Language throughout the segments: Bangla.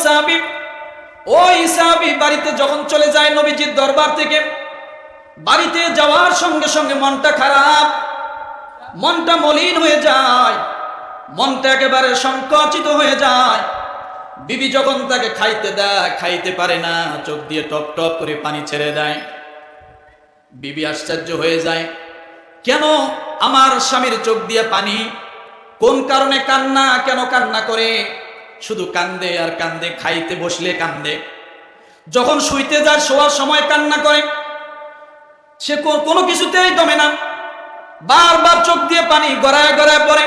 সাহাবী, ওই সাহাবী বাড়িতে যখন চলে যায় নবীজির দরবার থেকে, বাড়িতে যাওয়ার সঙ্গে সঙ্গে মনটা খারাপ, মনটা মলিন হয়ে যায়, মনটা একেবারে সংকুচিত হয়ে যায়। বিবি যখন তাকে খাইতে দেয়, খাইতে পারে না, চোখ দিয়ে টপ টপ করে পানি ছেড়ে দেয়। বিবি আশ্চর্য হয়ে যায়, কেন আমার স্বামীর চোখ দিয়ে পানি? কোন কারণে কান্না? কেন কান্না করে? শুধু কান্দে আর কান্দে, খাইতে বসলে কান্দে, যখন শুইতে যায় শোয়ার সময় কান্না করে। সে কোনো কিছুতেই দমে না, বারবার চোখ দিয়ে পানি গড়ায় গড়ায় পড়ে।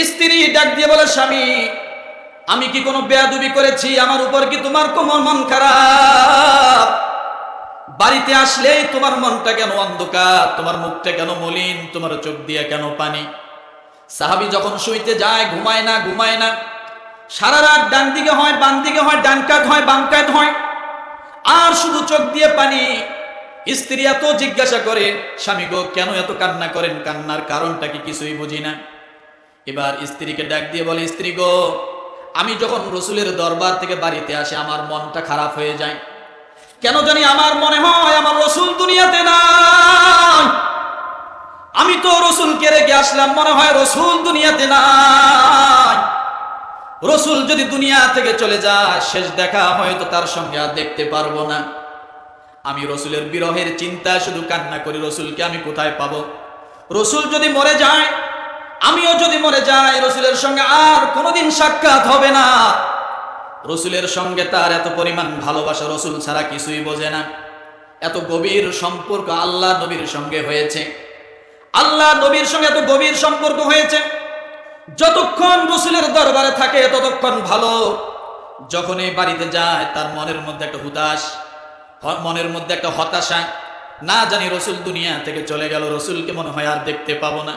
স্ত্রী ডাক দিয়ে বলে, স্বামী, আমি কি কোনো বেয়াদবি করেছি? আমার উপর কি তোমার কোমর মন খারাপ? বাড়িতে আসলেই তোমার মনটা কেন অন্ধকার? তোমার মুখটা কেন মলিন? তোমার চোখ দিয়ে কেন পানি? সাহাবী যখন শুইতে যায়, ঘুমায় না, ঘুমায় না, সারা রাত ডান দিকে হয়, বাম দিকে হয়, ডান কাত হয়, বাম কাত হয়, আর শুধু চোখ দিয়ে পানি। স্ত্রী এত জিজ্ঞাসা করে, স্বামী গো, কেন এত কান্না করেন? কান্নার কারণটা কি? কিছুই বুঝি না। এবার স্ত্রীকে ডাক দিয়ে বলে, স্ত্রী গো, আমি যখন রসুলের দরবার থেকে বাড়িতে আসি, আমার মনটা খারাপ হয়ে যায়। কেন জানি আমার মনে হয় আমার রসুল দুনিয়াতে নাই। আমি তো রসুলকে রেখে আসলাম, মনে হয় রসুল দুনিয়াতে নাই। রসুল যদি দুনিয়া থেকে চলে যায়, শেষ দেখা হয়তো তার সঙ্গে আর দেখতে পারবো না। আমি রসুলের বিরহের চিন্তায় শুধু কান্না করি, রসুলকে আমি কোথায় পাবো? রসুল যদি মরে যায়, আমিও যদি মরে যাই, রসুলের সঙ্গে আর কোনোদিন সাক্ষাৎ হবে না। রসুলের সঙ্গে তার এত পরিমাণ ভালোবাসা, রসুল ছাড়া কিছুই বোঝে না। এত গভীর সম্পর্ক আল্লাহ নবীর সঙ্গে হয়েছে, আল্লাহ নবীর সঙ্গে এত গভীর সম্পর্ক হয়েছে। যতক্ষণ রসুলের দরবারে থাকে ততক্ষণ ভালো, যখন এই বাড়িতে যায় তার মনের মধ্যে একটা হুতাশ, মনের মধ্যে একটা হতাশা। না জানি রসুল দুনিয়া থেকে চলে গেল, রসুলকে মনে হয় আর দেখতে পাবো না।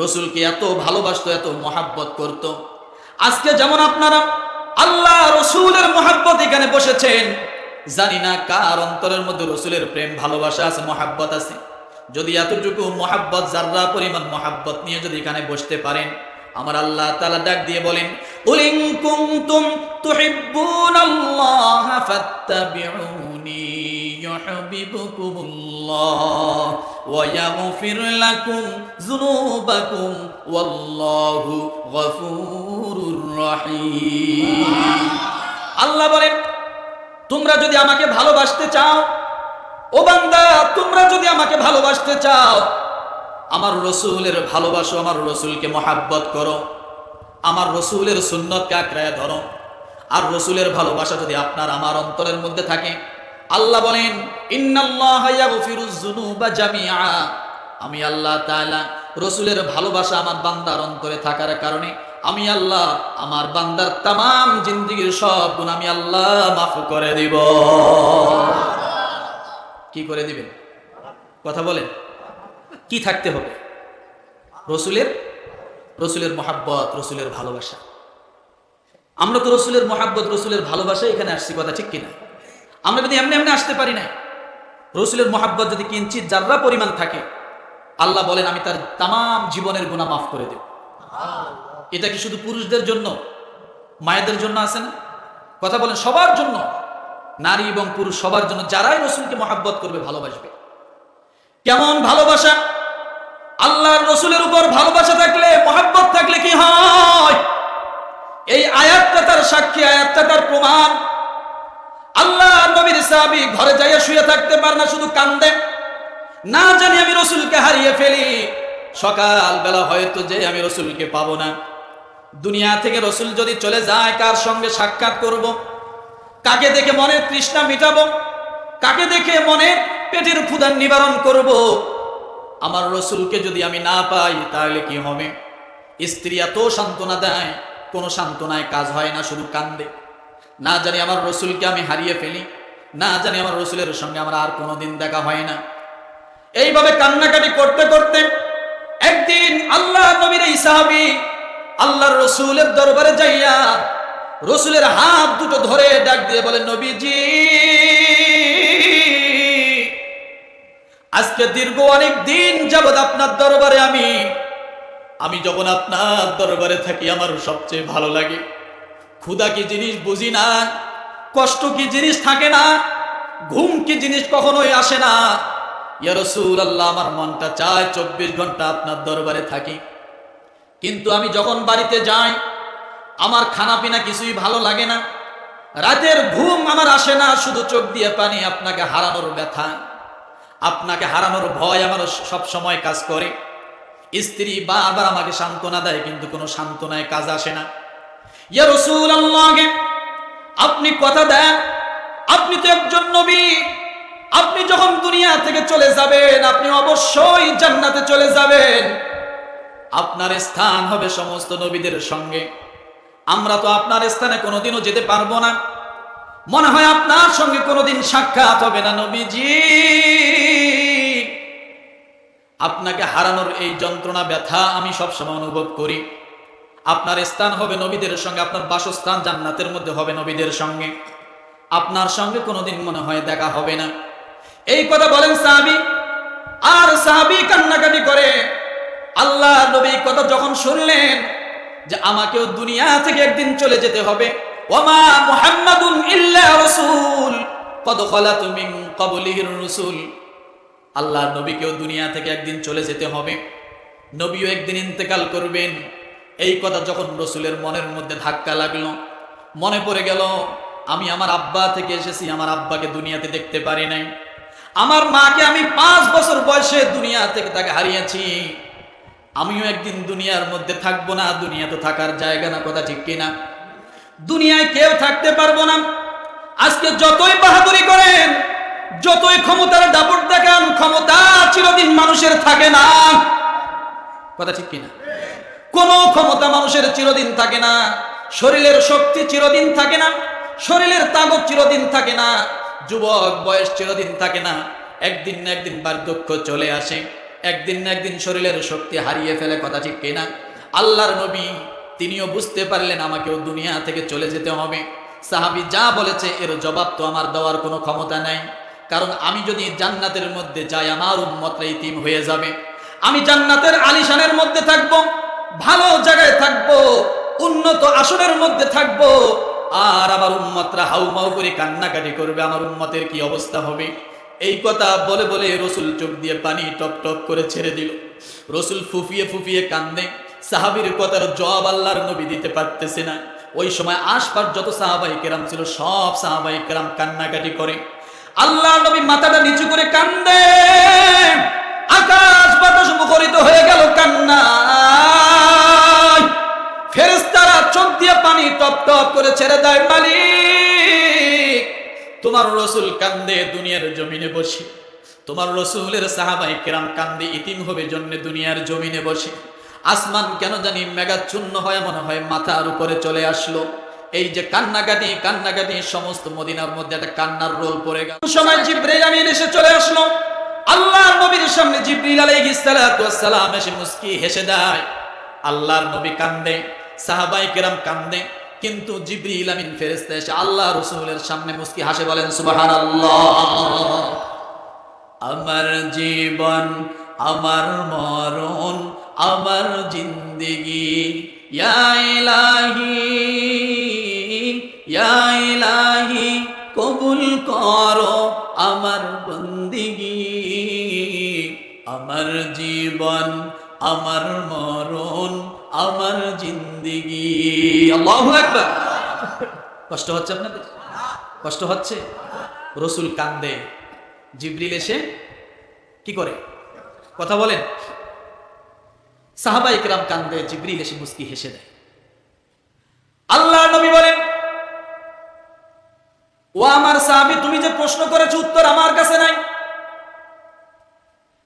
রসুলকে এত ভালোবাসতো, এত মহাব্বত করত। আজকে যেমন আপনারা আল্লাহ রসুলের মহাব্বত এখানে বসেছেন, জানি না কার অন্তরের মধ্যে রসুলের প্রেম ভালোবাসা আছে, মহাব্বত আছে। যদি এতটুকু মহাব্বত, যাররা পরিমাণ মহাব্বত নিয়ে যদি এখানে বসতে পারেন, আমার আল্লাহ তাআলা ডাক দিয়ে বলেন, উলিন কুনতুম তুহিব্বুনাল্লাহ ফাত্তাবিউনি ইউহিব্বুকুমুল্লাহ ওয়া ইয়াগফির লাকুম যুনুবাকুম ওয়াল্লাহু গফুরুর রহিম। আল্লাহ বলেন, তোমরা যদি আমাকে ভালোবাসতে চাও, ও বান্দা, তোমরা যদি আমাকে ভালোবাসতে চাও, আমার রসুলের ভালোবাসো, আমার রসুলকে মহাব্বত করো, আমার রসুলের সুন্নতকে আঁকড়ায় ধরো। আর রসুলের ভালোবাসা যদি আপনার আমার অন্তরের মধ্যে থাকে, আল্লাহ বলেন, ইন্নাল্লাহা ইয়াগফিরুয যুনুবা জামিআ, আমি আল্লাহ তাআলা রসুলের ভালোবাসা আমার বান্দার অন্তরে থাকার কারণে আমি আল্লাহ আমার বান্দার তামাম জিন্দেগীর সব গুনাহ আমি আল্লাহ মাফ করে দিব। কি করে দিবেন? কথা বলেন, কি থাকতে হবে? রসুলের মহাব্বত, রসুলের ভালোবাসা। আমরা তো রসুলের মহাব্বত, রসুলের ভালোবাসা এখানে আসছি, কথা ঠিক কিনা? আমরা যদি এমনি এমনি আসতে পারি না। রসুলের মহাব্বত যদি কিঞ্চিত যাররা পরিমাণ থাকে, আল্লাহ বলেন আমি তার তামাম জীবনের গুনাহ মাফ করে দেব। এটা কি শুধু পুরুষদের জন্য, মায়েদের জন্য আছে না? কথা বলেন, সবার জন্য, নারী এবং পুরুষ সবার জন্য, যারাই রসুলকে মহাব্বত করবে, ভালোবাসবে। কেমন ভালোবাসা? আল্লাহর রসুলের উপর ভালোবাসা থাকলে, মহাব্বত থাকলে কি হয়? এই আয়াতটা তার সাক্ষী, আয়াতটা তার প্রমাণ। আল্লাহ নবীর সাহাবী ঘরে যাইয়া শুয়ে থাকতে পারে না, শুধু কান্দে, না জানি আমি রসুলকে হারিয়ে ফেলি, সকাল বেলা হয়তো যে আমি রসুলকে পাবো না। দুনিয়া থেকে রসুল যদি চলে যায়, কার সঙ্গে সাক্ষাৎ করব? কাকে দেখে মনের তৃষ্ণা মিটাবো? কাকে দেখে মনের পেটের ক্ষুধা নিবারণ করব? আমার রসুলকে যদি আমি না পাই তাহলে কি হবে? স্ত্রী এত সান্ত্বনা দেয়, কোনো সান্ত্বনায় কাজ হয় না, শুধু কান্দে। না জানি আমার রসুলকে আমি হারিয়ে ফেলি, না জানি আমার রসুলের সঙ্গে আমার আর কোনোদিন দেখা হয় না। এইভাবে কান্নাকাটি করতে করতে একদিন আল্লাহ নবীর এই সাহাবী আল্লাহর রসুলের দরবারে যাইয়া রসুলের হাত দুটো ধরে ডাক দিয়ে বলেন, নবীজি, আজকে দীর্ঘ অনেক দিন যাবৎ আপনার দরবারে আমি যখন আপনার দরবারে থাকি আমার সবচেয়ে ভালো লাগে। ক্ষুধা কি জিনিস বুঝি না, কষ্ট কি জিনিস থাকে না, ঘুম কি জিনিস কখনোই আসে না। ইয়া রাসূলুল্লাহ, আমার মনটা চায় 24 ঘন্টা আপনার দরবারে থাকি, কিন্তু আমি যখন বাড়িতে যাই আমার খানা পিনা কিছুই ভালো লাগে না, রাতের ঘুম আমার আসে না, শুধু চোখ দিয়ে পানি। আপনাকে হারানোর ব্যথা, আপনাকে হারানোর ভয় আমার সব সময় কাজ করে। স্ত্রী বারবার আমাকে সান্ত্বনা দেয়, কিন্তু কোনো সান্ত্বনায় কাজ আসে না। ইয়া রাসূলুল্লাহ, আপনি কথা দেন, আপনি তো একজন নবী, আপনি যখন দুনিয়া থেকে চলে যাবেন আপনি অবশ্যই জান্নাতে চলে যাবেন, আপনার স্থান হবে সমস্ত নবীদের সঙ্গে। আমরা তো আপনার স্থানে কোনোদিনও যেতে পারবো না, মনে হয় আপনার সঙ্গে কোনোদিন সাক্ষাৎ হবে না নবীজি। আপনাকে হারানোর এই যন্ত্রণা ব্যথা আমি সবসময় অনুভব করি। আপনার স্থান হবে নবীদের সঙ্গে, আপনার বাসস্থান জান্নাতের মধ্যে হবে নবীদের সঙ্গে, আপনার সঙ্গে কোনোদিন মনে হয় দেখা হবে না। এই কথা বলেন সাহাবী, আর সাহাবী কান্নাকাটি করে। আল্লাহ নবী কথা যখন শুনলেন যে আমাকেও দুনিয়া থেকে একদিন চলে যেতে হবে, ওয়ামা মুহাম্মাদুন ইল্লা রাসূল কদ খালাত মিন ক্বাবলিহির রাসূল, আল্লাহ নবীকেও দুনিয়া থেকে একদিন চলে যেতে হবে, নবীও একদিন ইন্তেকাল করবেন। এই কথা যখন রাসূলের মনের মধ্যে ধাক্কা লাগলো, মনে পড়ে গেল আমি আমার আব্বা থেকে এসেছি, আমার আব্বাকে দুনিয়াতে দেখতে পারি নাই, আমার মাকে আমি 5 বছর বয়সে দুনিয়া থেকে তাকে হারিয়েছি, আমিও একদিন দুনিয়ার মধ্যে থাকবো না, দুনিয়া তো থাকার জায়গা না, কথা ঠিক কিনা? দুনিয়ায় কেউ থাকতে পারবো না। আজকে যতই বাহাদুরি করেন, যতই ক্ষমতার দাপট দেখান, ক্ষমতা চিরদিন মানুষের থাকে না, কথা ঠিক কিনা? কোন ক্ষমতা মানুষের চিরদিন থাকে না, শরীরের শক্তি চিরদিন থাকে না, শরীরের তাগত চিরদিন থাকে না, যুবক বয়স চিরদিন থাকে না, একদিন না একদিন বার্ধক্য চলে আসে, একদিন না একদিন শরীরের শক্তি হারিয়ে ফেলে, কথা ঠিক কিনা? আল্লাহর নবী তিনিও বুঝতে পারলেন আমাকেও দুনিয়া থেকে চলে যেতে হবে। সাহাবী যা বলেছে এর জবাব তো আমার দেওয়ার কোনো ক্ষমতা নাই, কারণ আমি যদি জান্নাতের মধ্যে যাই আমার উম্মতরা ইতিম হয়ে যাবে, আমি জান্নাতের আলিশানের মধ্যে থাকবো, ভালো জায়গায় থাকবো, উন্নত আসনের মধ্যে থাকবো, আর আমার উম্মতরা হাউমাউ করে কান্নাকাটি করবে, আমার উম্মতের কি অবস্থা হবে। এই কথা বলে বলে রসুল চোখ দিয়ে পানি টপ টপ করে ছেড়ে দিল। রসুল ফুফিয়ে ফুফিয়ে কান্দে, সাহাবীর কথার জবাব আল্লাহর নবী দিতে পারতেছে না। ওই সময় আশপাশ যত সাহাবায়ে কেরাম ছিল সব সাহাবায়ে কেরাম কান্নাকাটি করে। আল্লাহর নবী মাথাটা নিচু করে কান্দে, আকাশ বাতাস মুখরিত হয়ে গেল কান্নায়। ফেরেশতারা চোখ দিয়ে পানি টপ টপ করে ছেড়ে দেয়, মালিক তোমার রসুল কান্দে দুনিয়ার জমিনে বসে, তোমার রসুলের সাহাবায়ে কেরাম কান্দে ইতিম হবে জন্য দুনিয়ার জমিনে বসে। আসমান কেন জানি মেঘাচ্ছন্ন হয়, মনে হয় মাথার উপরে চলে আসলো। এই যে কান্নাকাটি কান্নাকাটি সমস্ত মদিনার মধ্যে একটা কান্নার রোল পড়ে গেল। সময় জিবরাইল আমিন এসে চলে আসলো আল্লাহর নবীর সামনে। জিবরিল আলাইহিস সালাতু ওয়াস সালাম এসে মুস্কি হেসে দেয়। আল্লাহর নবী কান্দে, সাহাবায়ে কেরাম কান্দে, কিন্তু জিবরিল আমিন ফেরেশতা এসে আল্লাহ রাসূলের সামনে মুস্কি হাসে, বলেন সুবহানাল্লাহ। আমার জীবন, আমার মরণ, আমার জিন্দেগি, ইয়া ইলাহি ইয়া ইলাহি কবুল করো আমার বন্দেগি। আমার জীবন, আমার মরণ, আমার জিন্দেগি। আল্লাহু আকবার। কষ্ট হচ্ছে আপনাদের? কষ্ট হচ্ছে? রসুল কান্দে, জিবরিল এসে কি করে? কথা বলেন। সাহাবায়ে কেরাম কান্দে, জিবরিল এসে মুস্কি হেসে দেয়। আল্লাহর নবী বলেন, ও আমার সাহাবী, তুমি যে প্রশ্ন করেছো উত্তর আমার কাছে নাই,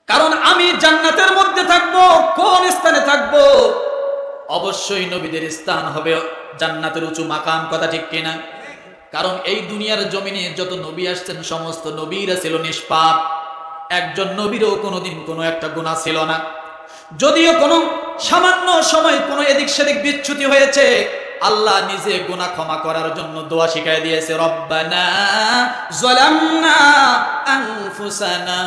কারণ আমি জান্নাতের মধ্যে থাকবো। কোন স্থানে থাকবো? অবশ্যই নবীদের স্থান হবে জান্নাতের উঁচু মাকাম, কথা ঠিক কিনা? কারণ এই দুনিয়ার জমিনে যত নবী আসছেন সমস্ত নবীরা ছিল নিষ্পাপ, একজন নবীরও কোনোদিন কোনো একটা গুনাহ ছিল না। যদিও কোনো সামান্য সময় কোনো এদিক সেদিক বিচ্যুতি হয়েছে, আল্লাহ নিজে গুনাহ ক্ষমা করার জন্য দোয়া শিখায় দিয়েছে, রব্বানা যালামনা আনফুসানা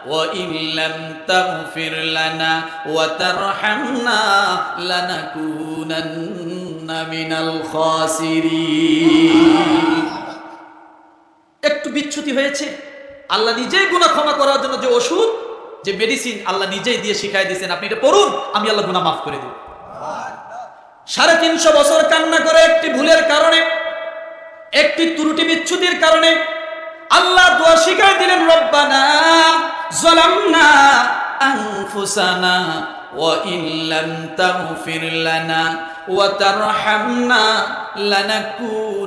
ওয়া ইল্লাম তাগফির লানা ওয়া তারহামনা লানাকুনান্না মিনাল খাসিরিন। একটু বিচ্যুতি হয়েছে, আল্লাহ নিজেই গুনাহ ক্ষমা করার জন্য যে ওষুধ, যে মেডিসিন আল্লাহ নিজেই দিয়ে শিখাই দিয়েছেন, আপনি এটা পড়ুন, আমি আল্লাহ গুনাহ মাফ করে দেব। 350 বছর কান্না করে একটি ভুলের কারণে, একটি ত্রুটি বিচ্যুতির কারণে আল্লাহ দোয়া শিখাই দিলেন, রব্বানা যালামনা আনফুসানা ওয়া ইল্লাম তাগফির লানা ওয়া তারহামনা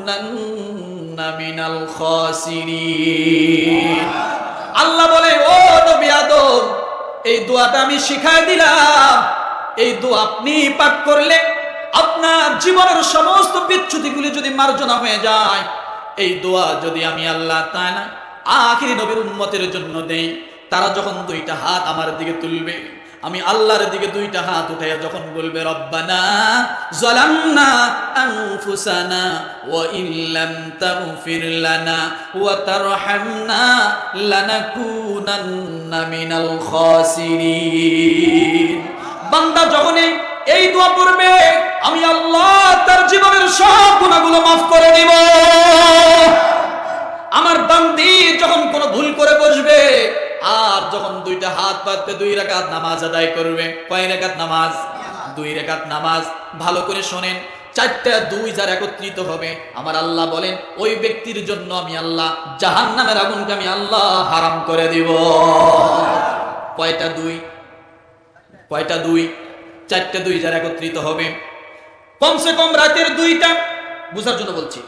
লানাকুনান্না মিনাল খাসিরিন। আল্লাহ বলে, ও নবী আদম, এই দোয়াটা আমি শিখাই দিলাম, এই দোয়া আপনি পাঠ করলে আপনার জীবনের সমস্ত বিচ্যুতিগুলি যদি মার্জনা হয়ে যায়, এই দোয়া যদি আমি আল্লাহ তাআলা আখিরি নবীর উম্মতের জন্য দেই, তারা যখন দুইটা হাত আমার দিকে তুলবে, আমি আল্লাহর দিকে দুইটা হাত উঠাইয়া যখন বলবে, রব্বানা যালামনা আনফুসানা ওয়া ইল্লাম তাগফির লানা ওয়া তারহামনা লানাকুনান্না মিনাল খাসিরিন। বান্দা যখন এই দোয়া পড়বে, আমি আল্লাহ তার জীবনের সব গুনাহগুলো মাফ করে দিব। আমার বান্দি যখন কোনো ভুল করে বসবে, আর যখন দুইটা হাত পাতবে, 2 রাকাত নামাজ আদায় করবে। কয় রাকাত নামাজ? 2 রাকাত নামাজ। ভালো করে শোনেন, 4টা 2 যার একত্রিত হবে, আমার আল্লাহ বলেন ওই ব্যক্তির জন্য আমি আল্লাহ জাহান্নামের আগুনকে আমি আল্লাহ হারাম করে দিব। কয়টা 2? কয়টা 2? 4টা 2 যার একত্রিত হবে, কমসে কম রাতের 2টা, বুঝার জন্য বলছি,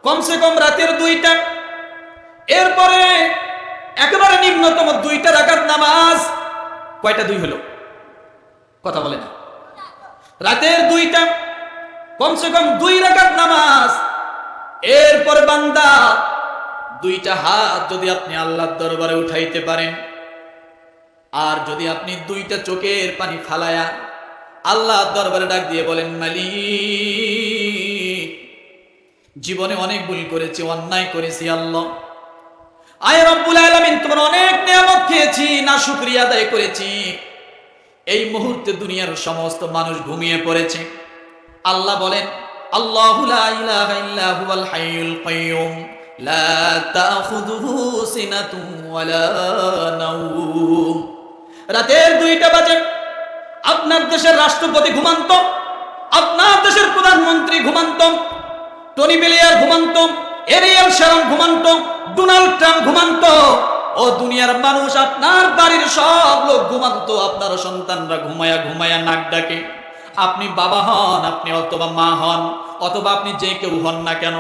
কমসে কম রাতের 2টা, এরপরে একেবারে নিম্নতম 2টা রাকাত নামাজ। কয়টা 2 হলো? কথা বলে না। রাতের 2টা, কমসে কম 2 রাকাত নামাজ। এরপরে বান্দা 2টা হাত যদি আপনি আল্লাহর দরবারে উঠাইতে পারেন, আর যদি আপনি 2টা চোখের পানি ফালায়া আল্লাহর দরবারে ডাক দিয়ে বলেন, মালিক, জীবনে অনেক ভুল করেছি, অন্যায় করেছি, আল্লাহ আয় রব্বুল আলামিন, তোমার অনেক নিয়ামত খেয়েছি, না শুকরিয়া আদায় করেছি। এই মুহূর্তে দুনিয়ার সমস্ত মানুষ ঘুমিয়ে পড়েছে। আল্লাহ বলেন, আল্লাহু লা ইলাহা ইল্লা হুয়াল হাইয়ুল কাইয়্যুম লা তাখুযুহু সিনাতুন ওয়ালা নাওম। রাতের 2টা বাজে, আপনার দেশের রাষ্ট্রপতি ঘুমান্ত, আপনার দেশের প্রধানমন্ত্রী ঘুমান্ত, টনি ব্লেয়ার ঘুমান্ত, এরিয়েল শারন ঘুমান্ত, ডোনাল্ড ট্রাম্প ঘুমান্ত, ও দুনিয়ার মানুষ, আপনার বাড়ির সব লোক ঘুমান্ত, আপনার সন্তানরা ঘুমায়া ঘুমায়া নাক ডাকে। আপনি বাবা হন, আপনি অথবা মা হন, অথবা আপনি যে কেউ হন না কেন,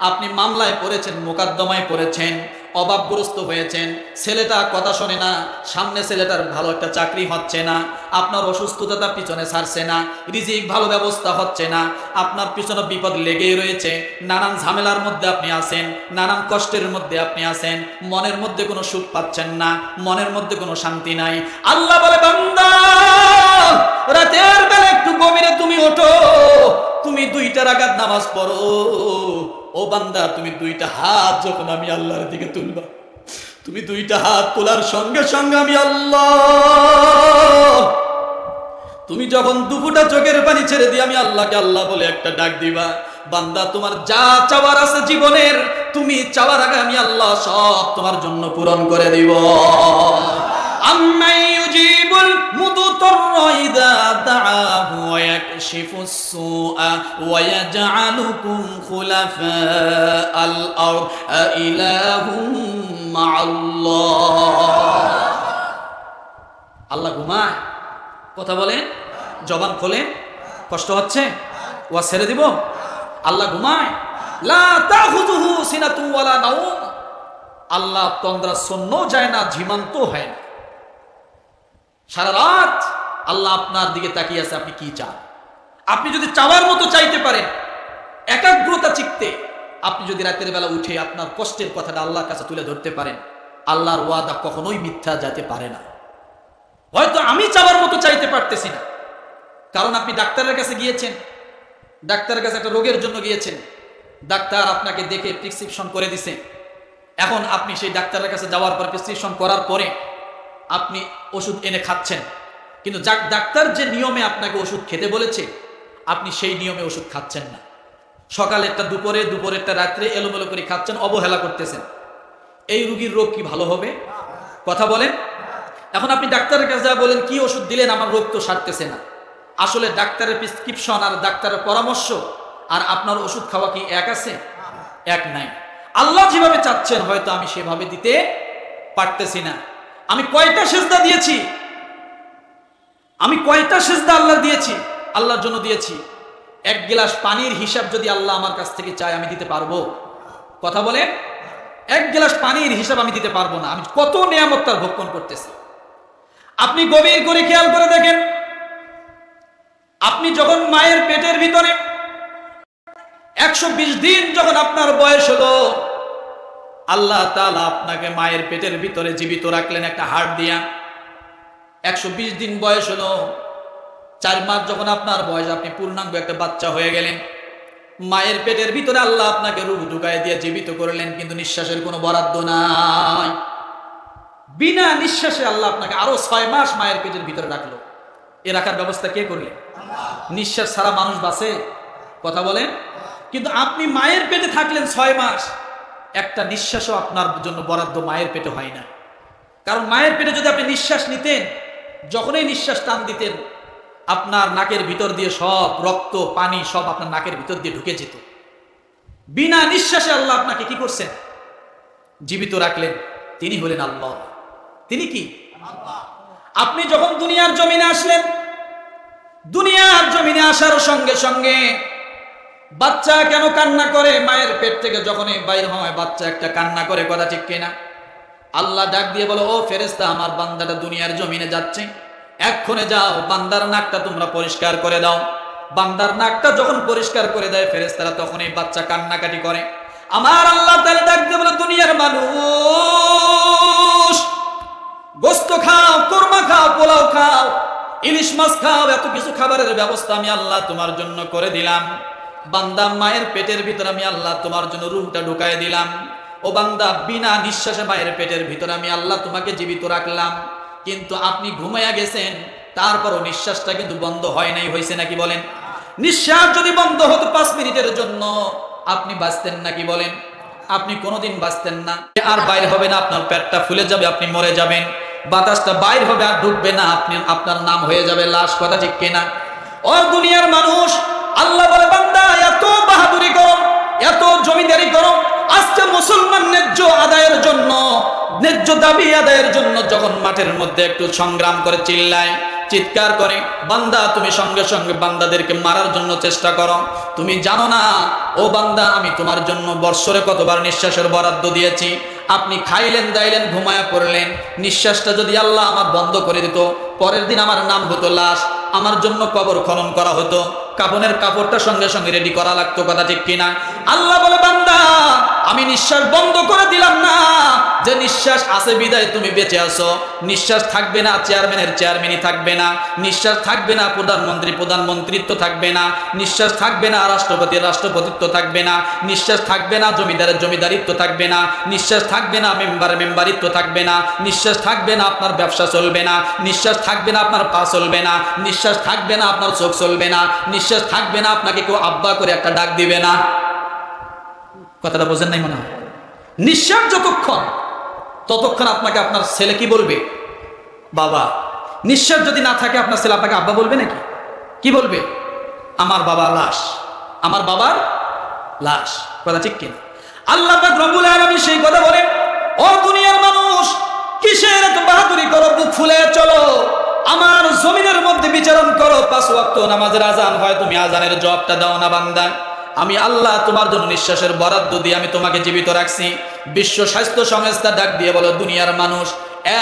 আপনি মামলায় পড়েছেন, মোকদ্দমায় পড়েছেন, অভাবগ্রস্ত হয়েছেন, ছেলেটা কথা শোনে না, সামনে ছেলেটার ভালো একটা চাকরি হচ্ছে না, আপনার অসুস্থতা পিছনে ছাড়ছে না, রিজিক ভালো ব্যবস্থা হচ্ছে না, আপনার পিছনে বিপদ লেগেই রয়েছে, নানান ঝামেলার মধ্যে আপনি আছেন, নানান কষ্টের মধ্যে আপনি আছেন, মনের মধ্যে কোনো সুখ পাচ্ছেন না, মনের মধ্যে কোনো শান্তি নাই। আল্লাহ বলে, বান্দা, রাতের বেলা একটু গভীরে তুমি ওঠো, তুমি 2টা রাকাত নামাজ পড়ো। ও বান্দা, তুমি 2টা হাত যখন আমি আল্লাহর দিকে তুলবা, তুমি 2টা হাত তোলার সঙ্গে সঙ্গে আমি আল্লাহ, তুমি যখন 2 ফোঁটা চোখের পানি ছেড়ে দিয়ে আমি আল্লাহকে আল্লাহ বলে একটা ডাক দিবা, বান্দা, তোমার যা চাওয়ার আছে জীবনের, তুমি চাওয়ার আগে আমি আল্লাহ সব তোমার জন্য পূরণ করে দিব। আম্মাই ইউজিবুল মুদতাররা ইযা দাআহু ওয়া ইয়াকশিফুস সুআ ওয়া ইয়াজআলুকুম খুলাফাআল আরদ ইলাহুম মা'আল্লাহ। আল্লাহ ঘুমায়? কথা বলেন, জবান খোলেন, কষ্ট হচ্ছে, ওয়া ছেড়ে দিব? আল্লাহ ঘুমায়? লা তাখুযুহু সিনাতুন ওয়ালা নাওম। আল্লাহ তন্দ্রা শূন্য যায় না, ঝিমান্ত হয় না। সারা রাত আল্লাহ আপনার দিকে তাকিয়ে আছে, আপনি কি চান? আপনি যদি চাওয়ার মতো চাইতে পারেন, একাগ্রতা চিত্তে আপনি যদি রাতের বেলা উঠে আপনার কষ্টের কথাটা আল্লাহর কাছে তুলে ধরতে পারেন, আল্লাহর ওয়াদা কখনোই মিথ্যা যেতে পারে না। হয়তো আমি চাওয়ার মতো চাইতে পারতেছি না, কারণ আপনি ডাক্তারের কাছে গিয়েছেন, ডাক্তারের কাছে একটা রোগের জন্য গিয়েছেন, ডাক্তার আপনাকে দেখে প্রেসক্রিপশন করে দিছে। এখন আপনি সেই ডাক্তারের কাছে যাওয়ার পর, প্রেসক্রিপশন করার পরে আপনি ওষুধ এনে খাচ্ছেন, কিন্তু ডাক্তার যে নিয়মে আপনাকে ওষুধ খেতে বলেছে, আপনি সেই নিয়মে ওষুধ খাচ্ছেন না। সকালেরটা দুপুরে, দুপুরেরটা রাত্রে এলোমেলো করে খাচ্ছেন, অবহেলা করতেছেন। এই রোগীর রোগ কি ভালো হবে? কথা বলেন। এখন আপনি ডাক্তারের কাছে যা বলেন কি ওষুধ দিলেন, আমার রোগ তো সারতেছে না। আসলে ডাক্তারের প্রেসক্রিপশন আর ডাক্তারের পরামর্শ আর আপনার ওষুধ খাওয়া কি এক আছে? এক নাই। আল্লাহ যেভাবে চাচ্ছেন হয়তো আমি সেভাবে দিতে পারতেছি না। আমি কয়টা সিজদা দিয়েছি, আমি কয়টা সিজদা আল্লাহ দিয়েছি, আল্লাহর জন্য দিয়েছি। এক গ্লাস পানির হিসাব যদি আল্লাহ আমার কাছ থেকে চায় আমি দিতে পারবো? কথা বলেন। এক গ্লাস পানির হিসাব আমি দিতে পারবো না। আমি কত নিয়ামত তার ভক্ষণ করতেছি। আপনি গভীর করে খেয়াল করে দেখেন, আপনি যখন মায়ের পেটের ভিতরে 120 দিন যখন আপনার বয়স হলো, আল্লাহ তাআলা আপনাকে মায়ের পেটের ভিতরে জীবিত রাখলেন একটা হাড় দিয়া। 120 দিন বয়স হলো, 4 মাস যখন আপনার বয়স, আপনি পূর্ণাঙ্গ একটা বাচ্চা হয়ে গেলেন। মায়ের পেটের ভিতরে আল্লাহ আপনাকে রূহ ঢুকায় দিয়ে জীবিত করলেন, কিন্তু নিঃশ্বাসের কোনো বরাদ্দ নাই। বিনা নিঃশ্বাসে আল্লাহ আপনাকে আরো 6 মাস মায়ের পেটের ভিতরে রাখলো। এ রাখার ব্যবস্থা কে করলেন? নিঃশ্বাস ছাড়া মানুষ বাঁচে? কথা বলেন। কিন্তু আপনি মায়ের পেটে থাকলেন 6 মাস, একটা নিঃশ্বাসও আপনার জন্য বরাদ্দ মায়ের পেটে হয় না। কারণ মায়ের পেটে যদি আপনি নিঃশ্বাস নিতেন, যখনই নিঃশ্বাস টান দিতেন, আপনার নাকের ভিতর দিয়ে সব রক্ত পানি সব আপনার নাকের ভিতর দিয়ে ঢুকে যেত। বিনা নিঃশ্বাসে আল্লাহ আপনাকে কি করছেন? জীবিত রাখলেন। তিনি হলেন আল্লাহ। তিনি কি? আপনি যখন দুনিয়ার জমিনে আসলেন, দুনিয়ার জমিনে আসার সঙ্গে সঙ্গে বাচ্চা কেন কান্না করে? মায়ের পেট থেকে যখনই বাইর হয় বাচ্চা একটা কান্না করে, কথা ঠিক কিনা? আল্লাহ ডাক দিয়ে বলো, ও ফেরেশতা, আমার বান্দাটা দুনিয়ার জমিনে যাচ্ছে, এক্ষণে যাও বান্দার নাকটা তোমরা পরিষ্কার করে দাও। বান্দার নাকটা যখন পরিষ্কার করে দেয় ফেরেশতারা, তখন এই বাচ্চা কান্নাকাটি করে। আমার আল্লাহ তাআলা ডাক দিয়ে বলে, দুনিয়ার মানুষ, গোস্ত খাও, কোরমা খাও, পোলাও খাও, ইলিশ মাছ খাও, এত কিছু খাবারের ব্যবস্থা আমি আল্লাহ তোমার জন্য করে দিলাম। বান্দা, মায়ের পেটের ভিতরে আমি আল্লাহ তোমার জন্য রূহটা ঢুকায় দিলাম। ও বান্দা, বিনা নিঃশ্বাসে মায়ের পেটের ভিতরে আমি আল্লাহ তোমাকে জীবিত রাখলাম, কিন্তু আপনি ঘুমাইয়া গেছেন, তারপরও নিঃশ্বাসটা কিন্তু বন্ধ হয় নাই। হয়েছে নাকি বলেন? নিঃশ্বাস যদি বন্ধ হতো 5 মিনিটের জন্য, আপনি বাঁচতেন নাকি বলেন? আপনি কোনোদিন বাঁচতেন না। আর বাইর হবে না, আপনার পেটটা ফুলে যাবে, আপনি মরে যাবেন। বাতাসটা বাইর হবে আর ঢুকবে না, আপনি আপনার নাম হয়ে যাবে লাশ। কথা ঠিক কিনা? ও দুনিয়ার মানুষ, আল্লাহ বলে, বান্দা এত বাহাদুরি করো, এত জমিদারি করো, আজকে মুসলমান ন্যায্য আদায়ের জন্য, ন্যায্য দাবি আদায়ের জন্য যখন মাঠের মধ্যে একটু সংগ্রাম করে, চিল্লায়, চিৎকার করে, বান্দা তুমি সঙ্গে সঙ্গে বান্দাদেরকে মারার জন্য চেষ্টা করো। তুমি জানো না ও বান্দা, আমি তোমার জন্য বৎসরে কতবার নিঃশ্বাসের বরাদ্দ দিয়েছি। আপনি খাইলেন, দাইলেন, ঘুমায়া পড়লেন, নিঃশ্বাসটা যদি আল্লাহ আমার বন্ধ করে দিত, পরের দিন আমার নাম হতো লাশ, আমার জন্য কবর খনন করা হতো, কাফনের কাপড়টা সঙ্গে সঙ্গে রেডি করা লাগতো। কথা ঠিক কিনা? আল্লাহ বলে, বান্দা আমি নিঃশ্বাস বন্ধ করে দিলাম না, যে নিঃশ্বাস আছে বিদায় তুমি বেঁচে আছো। নিঃশ্বাস থাকবে না, চেয়ারম্যানের চেয়ারম্যানই থাকবে না, নিঃশ্বাস থাকবে না, প্রধানমন্ত্রিত্ব থাকবে না, নিঃশ্বাস থাকবে না, রাষ্ট্রপতির রাষ্ট্রপতিত্ব থাকবে না, নিঃশ্বাস থাকবে না, জমিদারের জমিদারিত্ব থাকবে না, নিঃশ্বাস থাকবে না, মেম্বারের মেম্বারিত্ব থাকবে না, নিঃশ্বাস থাকবে না, আপনার ব্যবসা চলবে না, নিঃশ্বাস থাকবে না, আপনার পা চলবে না, নিঃশ্বাস থাকবে না, আপনার চোখ চলবে না, নিঃশ্বাস থাকবে না, আপনাকে কেউ আব্বা করে একটা ডাক দিবে না। কথাটা বোঝেন নাই মনে হয়? নিঃশ্বাস যতক্ষণ, ততক্ষণ আপনাকে আপনার ছেলে কি বলবে? বাবা। নিঃশ্বাস যদি না থাকে, আপনার ছেলে আপনাকে আব্বা বলবে নাকি? কি বলবে? আমার বাবা লাশ, আমার বাবার লাশ। কথা ঠিক কিনা? আল্লাহ পাক রব্বুল আলামিন সেই কথা বলেন, ও দুনিয়ার মানুষ, কিসের এত বাহাদুরি করো? বুক ফুলে চলো, আমার জমিনের মধ্যে বিচরণ করো। 5 ওয়াক্ত নামাজের আজান হয়, তুমি আজানের জবাবটা দাও না বান্দা। আমি আল্লাহ তোমার জন্য নিঃশ্বাসের বরাদ্দ দিয়ে আমি তোমাকে জীবিত রাখছি। বিশ্ব স্বাস্থ্য সংস্থা ডাক দিয়ে বলো, দুনিয়ার মানুষ,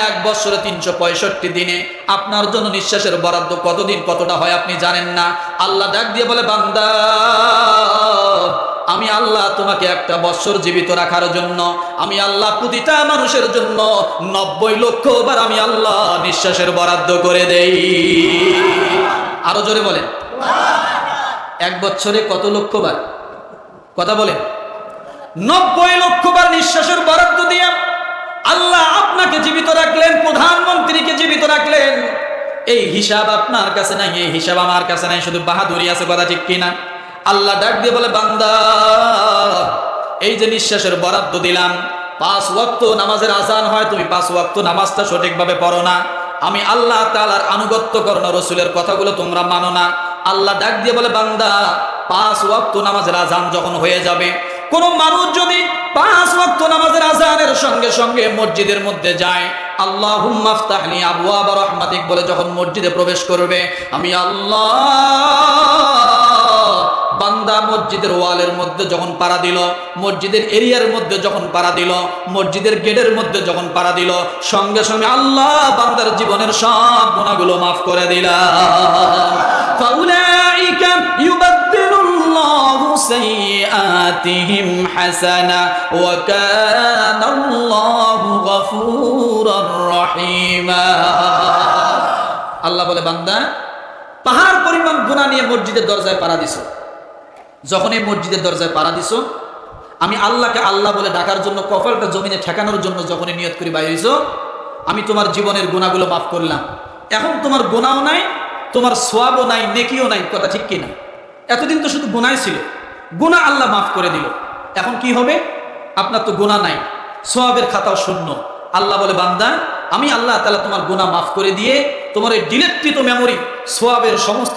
1 বছরে 365 দিনে আপনার জন্য নিঃশ্বাসের বরাদ্দ কতদিন কতটা হয় আপনি জানেন না। আল্লাহ ডাক দিয়ে বলে, বান্দা আমি আল্লাহ তোমাকে 1 বছর জীবিত রাখার জন্য আমি আল্লাহ প্রতিটা মানুষের জন্য 90 লক্ষ বার আমি আল্লাহ নিঃশ্বাসের বরাদ্দ করে দেই। আরো জোরে বলেন, 1 বছরে কত লক্ষ বার? কথা বলেন। 90 লক্ষ বার নিঃশ্বাসের বরাদ্দ দিয়ে আল্লাহ আপনাকে জীবিত রাখলেন, প্রধানমন্ত্রীকে জীবিত রাখলেন। এই হিসাব আপনার কাছে নাই, এই হিসাব আমার কাছে নাই, শুধু বাহাদুরি আছে, কথা ঠিক কিনা? আল্লাহ ডাক দিয়ে বলে, বান্দা এই যে নিঃশ্বাসের বরাদ্দ দিলাম, 5 ওয়াক্ত নামাজের আযান হয়, তুমি 5 ওয়াক্ত নামাজটা সঠিকভাবে পড়ো না, আমি আল্লাহ তাআলার আনুগত্য করো না, রাসূলের কথাগুলো তোমরা মানো না। আল্লাহ ডাক দিয়ে বলে, বান্দা 5 ওয়াক্ত নামাজের আযান যখন হয়ে যাবে, কোন মানুষ যদি 5 ওয়াক্ত নামাজের আযানের সঙ্গে সঙ্গে মসজিদের মধ্যে যায়, আল্লাহুম্মা আফতাহলি আবওয়াব রাহমাতিক বলে যখন মসজিদে প্রবেশ করবে, আমি আল্লাহ, বান্দা মসজিদের ওয়ালের মধ্যে যখন পাড়া দিল, মসজিদের এরিয়ার মধ্যে যখন পাড়া দিল, মসজিদের গেটের মধ্যে যখন পাড়া দিল, সঙ্গে সঙ্গে আল্লাহ বান্দার জীবনের সব গুনাহগুলো মাফ করে দিলাম। ফাউলাইকা ইউবাদদিলুল্লাহু সাইয়্যাতিহিম হাসানা ওয়া কানাল্লাহু গফুরুর রহিমা। আল্লাহ বলে, বান্দা পাহাড় পরিমাণ গুনাহ নিয়ে মসজিদের দরজায় পাড়া দিছো, যখন এই মসজিদের দরজায় পাড়া দিছো, আমি আল্লাহকে আল্লাহ বলে ডাকার জন্য, কপালটা জমিনে ঠেকানোর জন্য যখনই নিয়ত করে বাইরে হইছো, আমি তোমার জীবনের গুনাহগুলো মাফ করলাম। এখন তোমার গুনাহও নাই, তোমার সওয়াবও নাই, নেকিও নাই, কথা ঠিক কিনা? এতদিন তো শুধু গুনাহ ছিল, গুনাহ আল্লাহ মাফ করে দিল। এখন কি হবে? আপনার তো গুনাহ নাই, সওয়াবের খাতাও শূন্য। আল্লাহ বলে, বান্দা আমি আল্লাহ তাআলা তোমার গুনাহ মাফ করে দিয়ে তোমার এই ডিলেটকৃত মেমোরি, সওয়াবের সমস্ত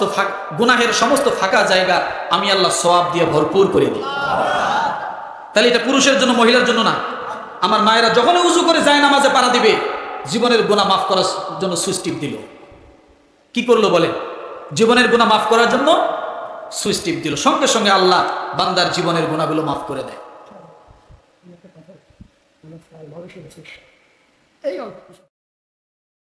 গুনাহের সমস্ত ফাঁকা জায়গা আমি আল্লাহ সওয়াব দিয়ে ভরপুর করে দিই। তাহলে এটা পুরুষের জন্য, মহিলার জন্য না। আমার মায়েরা যখন উজু করে যায় নামাজে পাড়া দিবে, জীবনের গুনাহ মাফ করার জন্য সুইচ টিপ দিল। কি করলো বলে? জীবনের গুনাহ মাফ করার জন্য সুইচ টিপ দিল, সঙ্গে সঙ্গে আল্লাহ বান্দার জীবনের গুনাহগুলো মাফ করে দেয়।